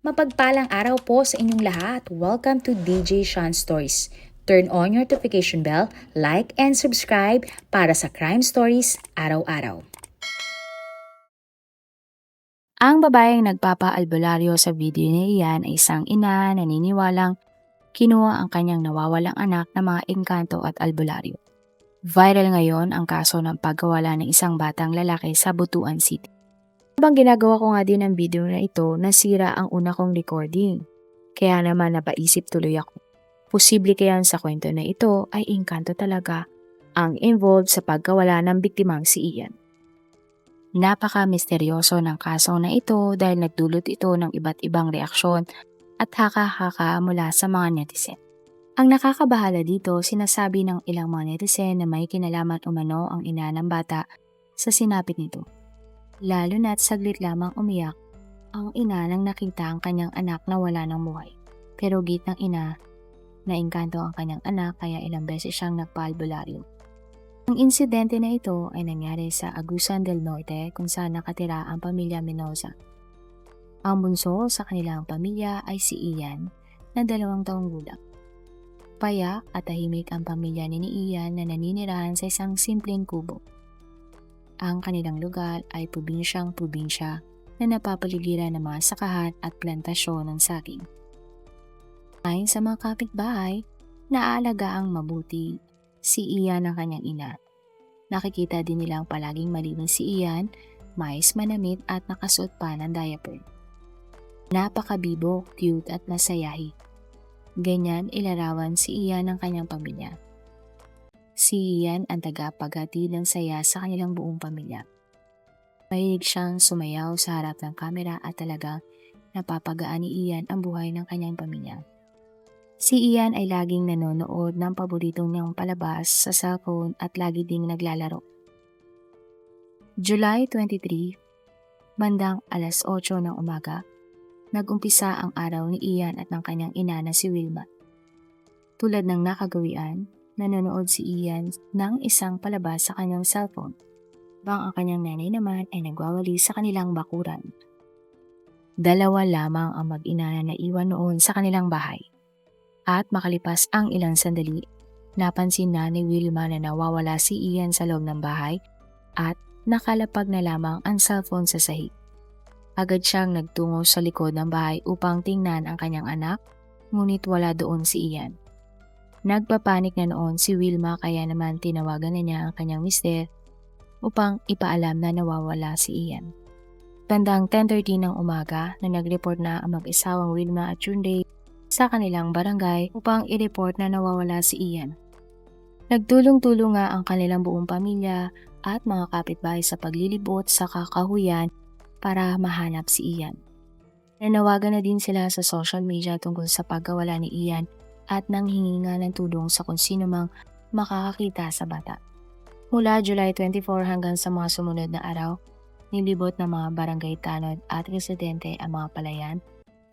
Mapagpalang araw po sa inyong lahat. Welcome to DJ Sean Stories. Turn on your notification bell, like and subscribe para sa crime stories araw-araw. Ang babaeng nagpapaalbularyo sa video na iyan ay isang ina na naniniwalang kinuha ang kanyang nawawalang anak na mga engkanto at albularyo. Viral ngayon ang kaso ng pagkawala ng isang batang lalaki sa Butuan City. Habang ginagawa ko nga din ang video na ito, nasira ang una kong recording. Kaya naman napaisip tuloy ako. Posible kaya sa kwento na ito ay engkanto talaga ang involved sa pagkawala ng biktimang si Ian. Napaka-misteryoso ng kaso na ito dahil nagdulot ito ng iba't ibang reaksyon at haka-haka mula sa mga netizen. Ang nakakabahala dito, sinasabi ng ilang mga netizen na may kinalaman umano ang ina ng bata sa sinapit nito. Lalo na't saglit lamang umiyak ang ina nang nakita ang kanyang anak na wala ng buhay. Pero git ng ina, naengkanto ang kanyang anak kaya ilang beses siyang nagpaalbularyo. Ang insidente na ito ay nangyari sa Agusan del Norte kung saan nakatira ang pamilya Mendoza. Ang bunso sa kanilang pamilya ay si Ian na 2 taong gulang. Payak at tahimik ang pamilya ni Ian na naninirahan sa isang simpleng kubo. Ang kanilang lugar ay probinsyang-probinsya na napapaligiran ng mga sakahan at plantasyon ng saging. Ayon sa mga kapitbahay, naaalagaan mabuti si Ian ng kanyang ina. Nakikita din nilang palaging malinis si Ian, mais manamit at nakasuot pa ng diaper. Napakabibo, cute at masayahi. Ganyan ilarawan si Ian ng kanyang pamilya. Si Ian ang tagapaghatid ng saya sa kanilang buong pamilya. Mahilig siyang sumayaw sa harap ng kamera at talagang napapagaan ni Ian ang buhay ng kanyang pamilya. Si Ian ay laging nanonood ng paboritong niyang palabas sa cellphone at lagi ding naglalaro. July 23, bandang alas 8 ng umaga, nag-umpisa ang araw ni Ian at ng kanyang ina na si Wilma. Tulad ng nakagawian, nanonood si Ian ng isang palabas sa kanyang cellphone, habang ang kanyang nanay naman ay nagwawali sa kanilang bakuran. 2 lamang ang mag-ina na naiwan noon sa kanilang bahay. At makalipas ang ilang sandali, napansin na ni Wilma na nawawala si Ian sa loob ng bahay at nakalapag na lamang ang cellphone sa sahig. Agad siyang nagtungo sa likod ng bahay upang tingnan ang kanyang anak, ngunit wala doon si Ian. Nagpapanik na noon si Wilma kaya naman tinawagan na niya ang kanyang mister upang ipaalam na nawawala si Ian. Bandang 10:30 ng umaga na nag-report na ang mag-isawang Wilma at Junday sa kanilang barangay upang i-report na nawawala si Ian. Nagtulong-tulong nga ang kanilang buong pamilya at mga kapitbahay sa paglilibot sa kakahuyan para mahanap si Ian. Nanawagan na din sila sa social media tungkol sa pagkawala ni Ian at nanghingi nga ng tulong sa kung sino mang makakakita sa bata. Mula July 24 hanggang sa mga sumunod na araw, nilibot ng mga barangay tanod at residente ang mga palayan,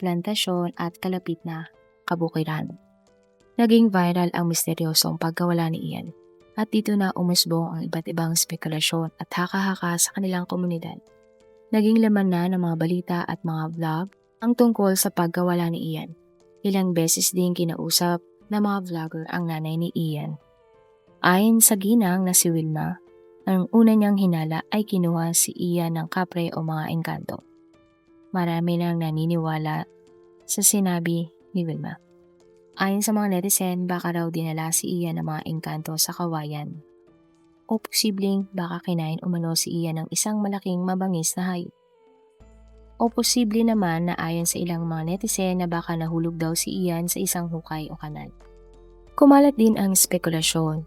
plantasyon at kalapit na kabukiran. Naging viral ang misteryosong pagkawala ni Ian at dito na umusbong ang iba't ibang spekulasyon at haka-haka sa kanilang komunidad. Naging laman na ng mga balita at mga vlog ang tungkol sa pagkawala ni Ian. Ilang beses din kinausap ng mga vlogger ang nanay ni Ian. Ayon sa ginang na si Wilma, ang una niyang hinala ay kinuha si Ian ng kapre o mga engkanto. Marami nang naniniwala sa sinabi ni Wilma. Ayon sa mga netizen, baka raw dinala si Ian ng mga engkanto sa kawayan. O posibleng baka kinain umano si Ian ng isang malaking mabangis na hayop. O posible naman na ayon sa ilang mga netizen na baka nahulog daw si Ian sa isang hukay o kanal. Kumalat din ang spekulasyon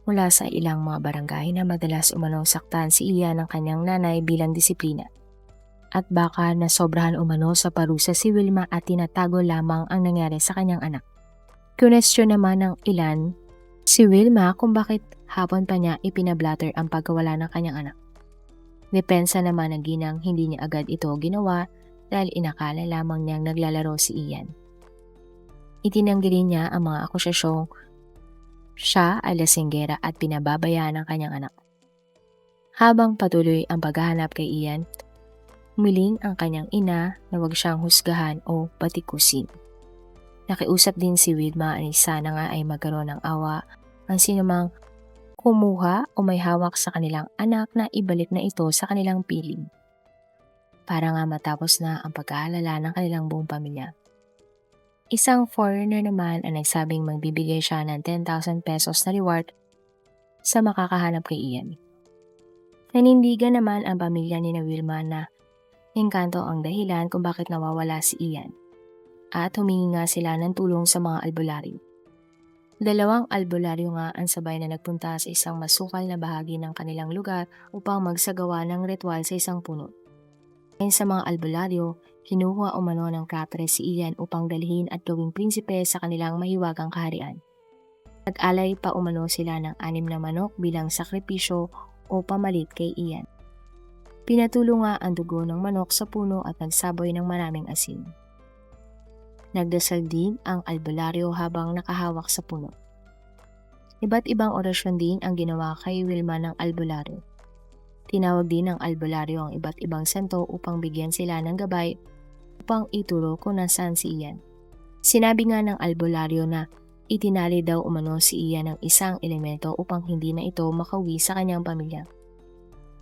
mula sa ilang mga barangay na madalas umanong saktan si Ian ng kanyang nanay bilang disiplina. At baka nasobrahan umano sa parusa si Wilma at tinatago lamang ang nangyari sa kanyang anak. Kunestyon naman ng ilan si Wilma kung bakit hapon pa niya ipinablatter ang pagkawala ng kanyang anak. Depensa naman ng ginang hindi niya agad ito ginawa dahil inakala lamang niyang naglalaro si Ian. Itinanggi rin niya ang mga akusasyong siya ay lasinggera at pinababayaan ng kanyang anak. Habang patuloy ang paghahanap kay Ian, Humiling ang kanyang ina na huwag siyang husgahan o patikusin. Nakiusap din si Wilma ay sana nga ay magkaroon ng awa ang sinumang kumuha o may hawak sa kanilang anak na ibalik na ito sa kanilang piling, para nga matapos na ang pag-aalala ng kanilang buong pamilya. Isang foreigner naman ang nagsabing magbibigay siya ng 10,000 pesos na reward sa makakahanap kay Ian. Nanindigan naman ang pamilya ni Wilma na engkanto ang dahilan kung bakit nawawala si Ian, at humingi nga sila ng tulong sa mga albularyo. 2 albularyo nga ang sabay na nagpunta sa isang masukal na bahagi ng kanilang lugar upang magsagawa ng ritual sa isang puno. Ayon sa mga albularyo, kinuha umano ng kapre si Ian upang dalhin at gawing prinsipe sa kanilang mahiwagang kaharian. Nag-alay pa umano sila ng 6 na manok bilang sakripisyo o pamalit kay Ian. Pinatulo nga ang dugo ng manok sa puno at nagsaboy ng maraming asin. Nagdasal din ang albularyo habang nakahawak sa puno. Iba't ibang orasyon din ang ginawa kay Wilma ng albularyo. Tinawag din ng albularyo ang iba't ibang santo upang bigyan sila ng gabay upang ituro kung nasaan si Ian. Sinabi nga ng albularyo na itinali daw umano si Ian ng isang elemento upang hindi na ito makauwi sa kanyang pamilya.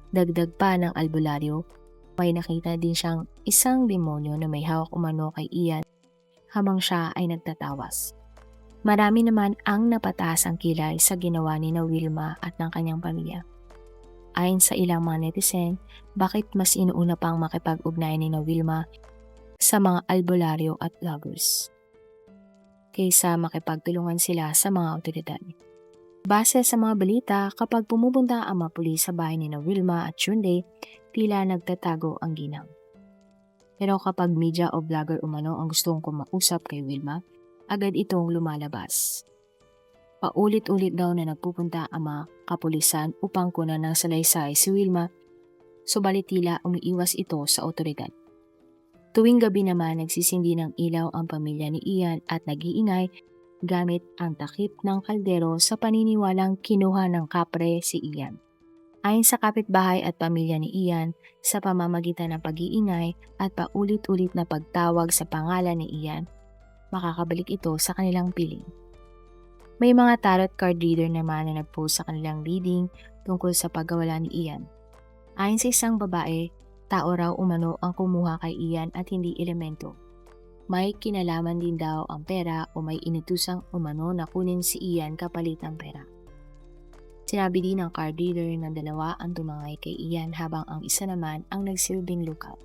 Dagdag pa ng albularyo, may nakita din siyang isang demonyo na may hawak umano kay Ian habang siya ay nagtatawas. Marami naman ang napataas ang kilay sa ginawa ni Wilma at ng kanyang pamilya. Ayon sa ilang mga netizen, bakit mas inuuna pang makipag-ugnayan ni Wilma sa mga albularyo at vloggers kaysa makipagtulungan sila sa mga otoridad. Base sa mga balita, kapag pumupunta ang mga pulis sa bahay ni Wilma at Hyundai, tila nagtatago ang ginang. Pero kapag media o vlogger umano ang gustong kumausap kay Wilma, agad itong lumalabas. Paulit-ulit daw na nagpupunta ang mga kapulisan upang kunan ng salaysay si Wilma, subalit tila umiiwas ito sa otoridad. Tuwing gabi naman nagsisindi ng ilaw ang pamilya ni Ian at nag-iingay gamit ang takip ng kaldero sa paniniwalang kinuha ng kapre si Ian. Ayon sa kapitbahay at pamilya ni Ian, sa pamamagitan ng pag-iingay at paulit-ulit na pagtawag sa pangalan ni Ian, makakabalik ito sa kanilang piling. May mga tarot card reader naman na nag-post sa kanilang reading tungkol sa pagkawala ni Ian. Ayon sa isang babae, tao raw umano ang kumuha kay Ian at hindi elemento. May kinalaman din daw ang pera o may inutusang umano na kunin si Ian kapalit ng pera. Sinabi din ng card reader na 2 ang tumangay kay Ian habang ang isa naman ang nagsilbing lookout.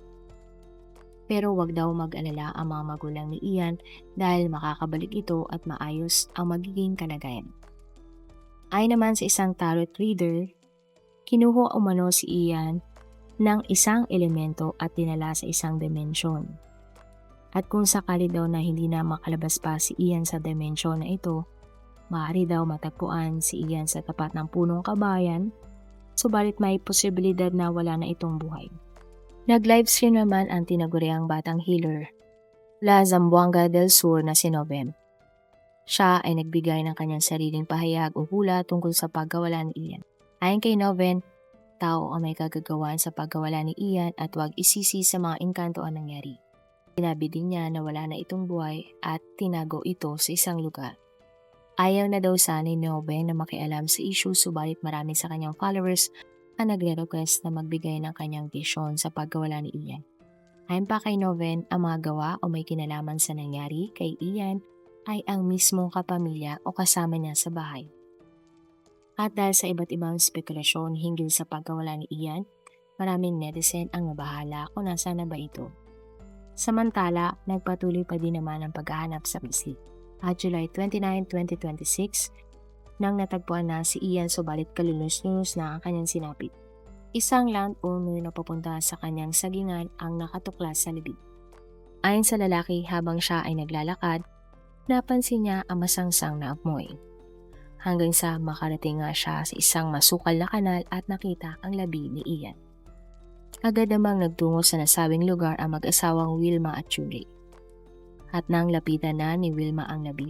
Pero wag daw mag-alala ang mga magulang ni Ian dahil makakabalik ito at maayos ang magiging kalagayan. Ayon naman sa isang tarot reader, kinuha umano si Ian ng isang elemento at dinala sa isang dimensyon. At kung sakali daw na hindi na makalabas pa si Ian sa dimensyon na ito, maaari daw matagpuan si Ian sa tapat ng punong kabayan, subalit may posibilidad na wala na itong buhay. Nag-livestream naman ang tinaguriang batang healer, La Zamboanga del Sur na si Novem. Siya ay nagbigay ng kanyang sariling pahayag o hula tungkol sa pagkawala ni Ian. Ayon kay Novem, tao ang may kagagawan sa pagkawala ni Ian at huwag isisi sa mga engkanto ang nangyari. Sinabi din niya na wala na itong buhay at tinago ito sa isang lugar. Ayaw na daw sana ni Novem na makialam sa issue, subalit marami sa kanyang followers ang nagre-request na magbigay ng kanyang vision sa pagkawala ni Ian. Ayon pa kay Novem, ang mga gawa o may kinalaman sa nangyari kay Ian ay ang mismong kapamilya o kasama niya sa bahay. At dahil sa iba't ibang spekulasyon hinggil sa pagkawala ni Ian, maraming netizen ang nabahala kung nasaan na ba ito. Samantala, nagpatuloy pa din naman ang paghahanap sa bisik. At July 29, 2026, nang natagpuan na si Ian subalit kalunos-lunos na ang kanyang sinapit. Isang landowner na papunta sa kanyang sagingan ang nakatuklas sa libid. Ayon sa lalaki, habang siya ay naglalakad, napansin niya ang masangsang na amoy. Hanggang sa makarating nga siya sa isang masukal na kanal at nakita ang labi ni Ian. Agad namang nagtungo sa nasabing lugar ang mag-asawang Wilma at Julie. At nang lapitan na ni Wilma ang labi,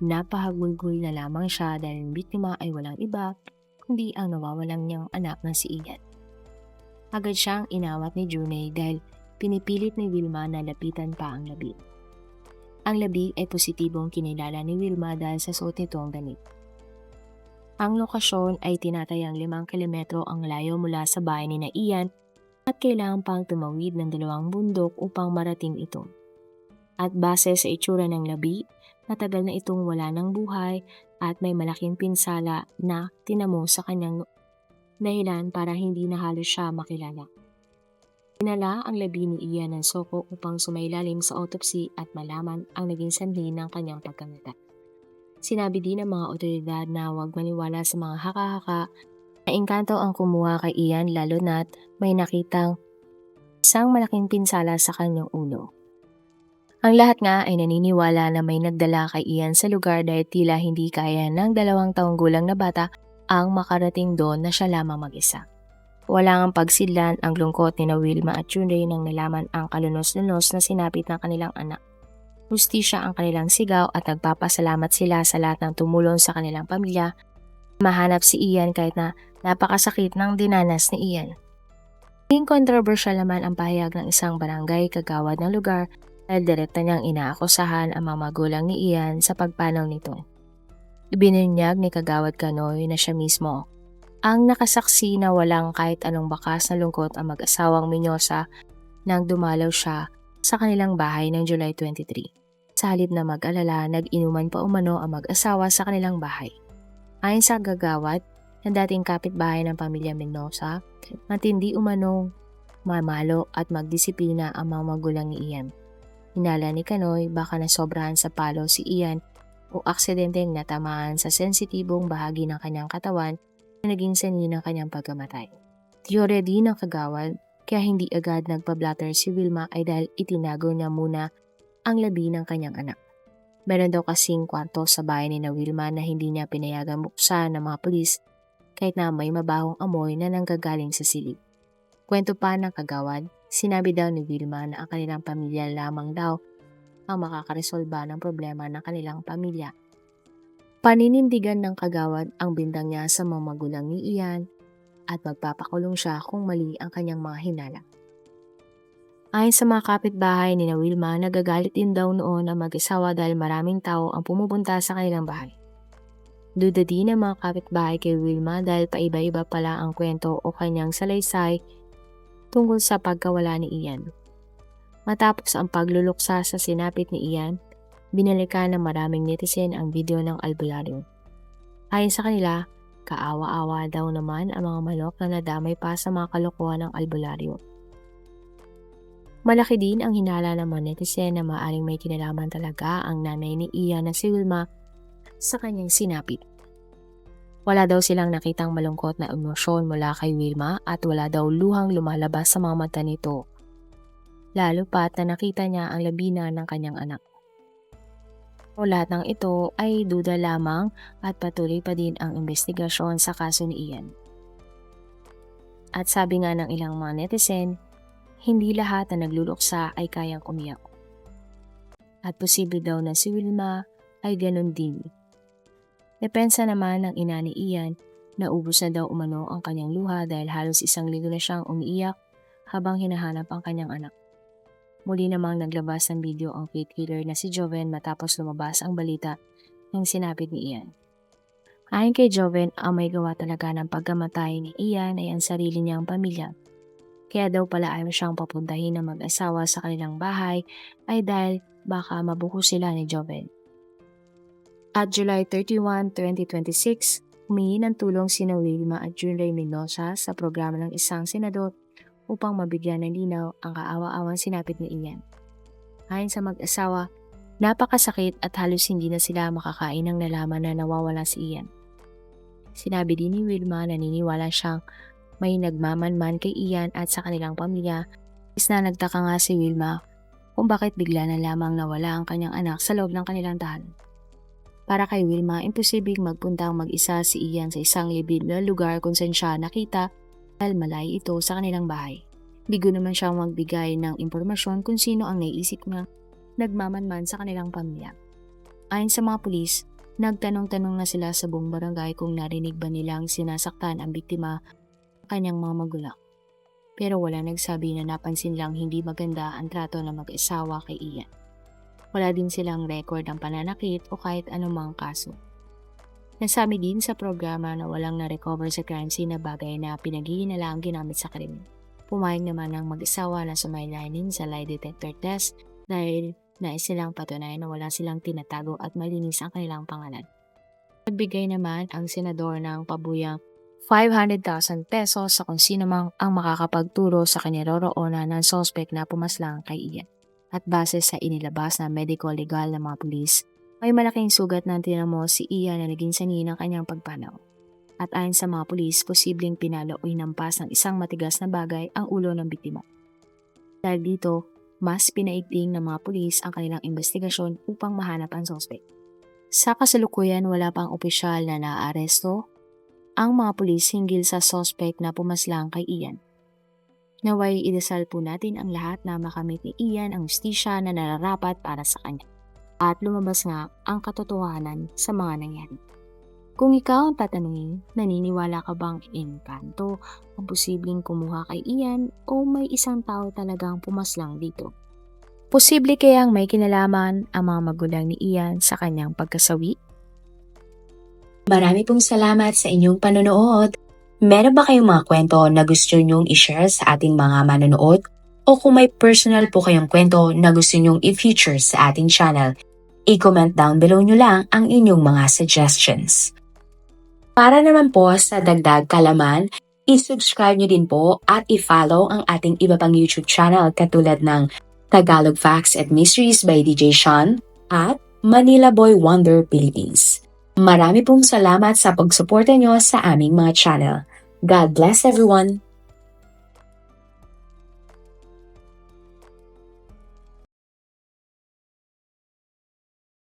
napahagulgol na lamang siya dahil ang biktima ay walang iba kundi ang nawawalang niyang anak na si Ian. Agad siyang inawat ni Juney dahil pinipilit ni Wilma na lapitan pa ang labi. Ang labi ay positibong kinilala ni Wilma dahil sa suot nitong damit. Ang lokasyon ay tinatayang 5 kilometro ang layo mula sa bahay ni na Ian at kailangan pang tumawid ng 2 bundok upang marating ito. At base sa itsura ng labi, matagal na itong wala ng buhay at may malaking pinsala na tinamo sa kanyang dahilan para hindi na halos siya makilala. Dinala ang labi ni Ian ng Soko upang sumailalim sa autopsy at malaman ang naging sanhi ng kanyang pagkamatay. Sinabi din ng mga otoridad na huwag maniwala sa mga haka-haka na engkanto ang kumuha kay Ian lalo na't may nakitang isang malaking pinsala sa kanyang ulo. Ang lahat nga ay naniniwala na may nagdala kay Ian sa lugar dahil tila hindi kaya ng 2 taong gulang na bata ang makarating doon na siya lamang mag-isa. Wala ngang pagsidlan ang lungkot ni na Wilma at Juney nang nalaman ang kalunos-lunos na sinapit ng kanilang anak. Hustisya ang kanilang sigaw at nagpapasalamat sila sa lahat ng tumulong sa kanilang pamilya. Mahanap si Ian kahit na napakasakit ng dinanas ni Ian. Naging kontrobersyal naman ang pahayag ng isang barangay kagawad ng lugar dahil direkta niyang inaakusahan ang mga magulang ni Ian sa pagpanaw nito. Ibinunyag ni Kagawad Kanoy na siya mismo ang nakasaksi na walang kahit anong bakas na lungkot ang mag-asawang Menyosa nang dumalaw siya sa kanilang bahay ng July 23. Sa halip na mag-alala, nag-inuman pa umano ang mag-asawa sa kanilang bahay. Ayon sa Kagawad, na dating kapitbahay ng pamilya Mendoza, matindi umanong mamalo at magdisiplina ang mga magulang ni Ian. Hinala ni Kanoy baka nasobrahan sa palo si Ian o aksidenteng natamaan sa sensitibong bahagi ng kanyang katawan na naging sanhi ng kanyang pagkamatay. Teorya din ng Kagawad kaya hindi agad nagpa-blatter si Wilma ay dahil itinago niya muna ang labi ng kanyang anak. Meron daw kasing kwarto sa bahay ni na Wilma na hindi niya pinayagang buksan ng mga pulis kahit na may mabahong amoy na nanggagaling sa silid. Kwento pa ng Kagawad, sinabi daw ni Wilma na ang kanilang pamilya lamang daw ang makakaresolba ng problema ng kanilang pamilya. Paninindigan ng Kagawad ang bintang niya sa mga magulang ni Ian at magpapakulong siya kung mali ang kanyang mga hinala. Ayon sa mga kapitbahay ni na Wilma, nagagalit din daw noon ang mag-asawa dahil maraming tao ang pumupunta sa kanilang bahay. Duda din ang mga kapitbahay kay Wilma dahil paiba-iba pala ang kwento o kanyang salaysay tungkol sa pagkawala ni Ian. Matapos ang pagluluksa sa sinapit ni Ian, binalikan ng maraming netizen ang video ng albularyo. Ayon sa kanila, kaawa-awa daw naman ang mga manok na nadamay pa sa mga kalokohan ng albularyo. Malaki din ang hinala ng mga netizen na maaaring may kinalaman talaga ang nanay ni Ian na si Wilma sa kanyang sinapit. Wala daw silang nakitang malungkot na emosyon mula kay Wilma at wala daw luhang lumalabas sa mga mata nito. Lalo pat na nakita niya ang labina ng kanyang anak. O lahat ng ito ay duda lamang at patuloy pa din ang investigasyon sa kaso ni Ian. At sabi nga ng ilang mga netizen, hindi lahat na nagluluksa ay kayang umiyak. At posible daw na si Wilma ay ganun din. Depensa naman ng ina ni Ian na ubos na daw umano ang kanyang luha dahil halos 1 linggo na siyang umiiyak habang hinahanap ang kanyang anak. Muli namang naglabas ng video ang faith healer na si Joven matapos lumabas ang balita ng sinapit ni Ian. Ayon kay Joven, ang may gawa talaga ng pagkamatay ni Ian ay ang sarili niyang pamilya. Kaya daw pala ayaw siyang papuntahin ng mag-asawa sa kanilang bahay ay dahil baka mabuko sila ni Joven. At July 31, 2026, humingi ng tulong sina Wilma at Juney Mendoza sa programa ng isang senador upang mabigyan ng linaw ang kaawa-awang sinapit ni Ian. Ayon sa mag-asawa, napakasakit at halos hindi na sila makakain nang nalaman na nawawala si Ian. Sinabi din ni Wilma na naniniwala siyang may nagmamanman kay Ian at sa kanilang pamilya. Is na nagtaka nga si Wilma kung bakit bigla na lamang nawala ang kanyang anak sa loob ng kanilang tahanan. Para kay Wilma, imposibleng magpuntang mag-isa si Ian sa isang liblib na lugar kung saan siya nakita dahil malayo ito sa kanilang bahay. Bigo naman siyang magbigay ng impormasyon kung sino ang naiisip na nagmamanman sa kanilang pamilya. Ayon sa mga pulis, nagtanong-tanong na sila sa buong barangay kung narinig ba nilang sinasaktan ang biktima ng kanyang mga magulang. pero wala nagsabi na napansin lang hindi maganda ang trato ng mag-asawa kay Ian. Wala din silang record ng pananakit o kahit anumang kaso. Nasabi din sa programa na walang na-recover sa crime scene na bagay na pinaghihinalaang ginamit sa krimen. Pumayag naman ng mag-asawa na sumaylainin sa lie detector test dahil nais silang patunayan na wala silang tinatago at malinis ang kanilang pangalan. Nagbigay naman ang senador ng pabuyang 500,000 pesos sa kung sino mang ang makakapagturo sa kinaroroonan ng suspect na pumaslang kay Ian. At base sa inilabas na medical legal ng mga pulis, may malaking sugat na tinamo si Ian na naging sanhi ng kanyang pagpanaw. At ayon sa mga pulis, posibleng pinalo o hinampas ng isang matigas na bagay ang ulo ng biktima. Dahil dito, mas pinaigting ng mga pulis ang kanilang investigasyon upang mahanap ang suspect. Sa kasalukuyan, wala pang opisyal na naaaresto ang mga pulis hinggil sa suspect na pumaslang kay Ian. Naway idasal po natin ang lahat na makamit ni Ian ang hustisya na nararapat para sa kanya. At lumabas nga ang katotohanan sa mga nangyari. Kung ikaw ang tatanungin, naniniwala ka bang engkanto ang posibleng kumuha kay Ian o may isang tao talagang pumaslang dito? Posible kayang may kinalaman ang mga magulang ni Ian sa kanyang pagkasawi? Marami pong salamat sa inyong panonood. Meron ba kayong mga kwento na gusto nyong i-share sa ating mga manonood? O kung may personal po kayong kwento na gusto nyong i-feature sa ating channel, i-comment down below nyo lang ang inyong mga suggestions. Para naman po sa dagdag kalaman, i-subscribe nyo din po at i-follow ang ating iba pang YouTube channel katulad ng Tagalog Facts and Mysteries by DJ Sean at Manila Boy Wonder Philippines. Marami pong salamat sa pagsuporta nyo sa aming mga channel. God bless everyone!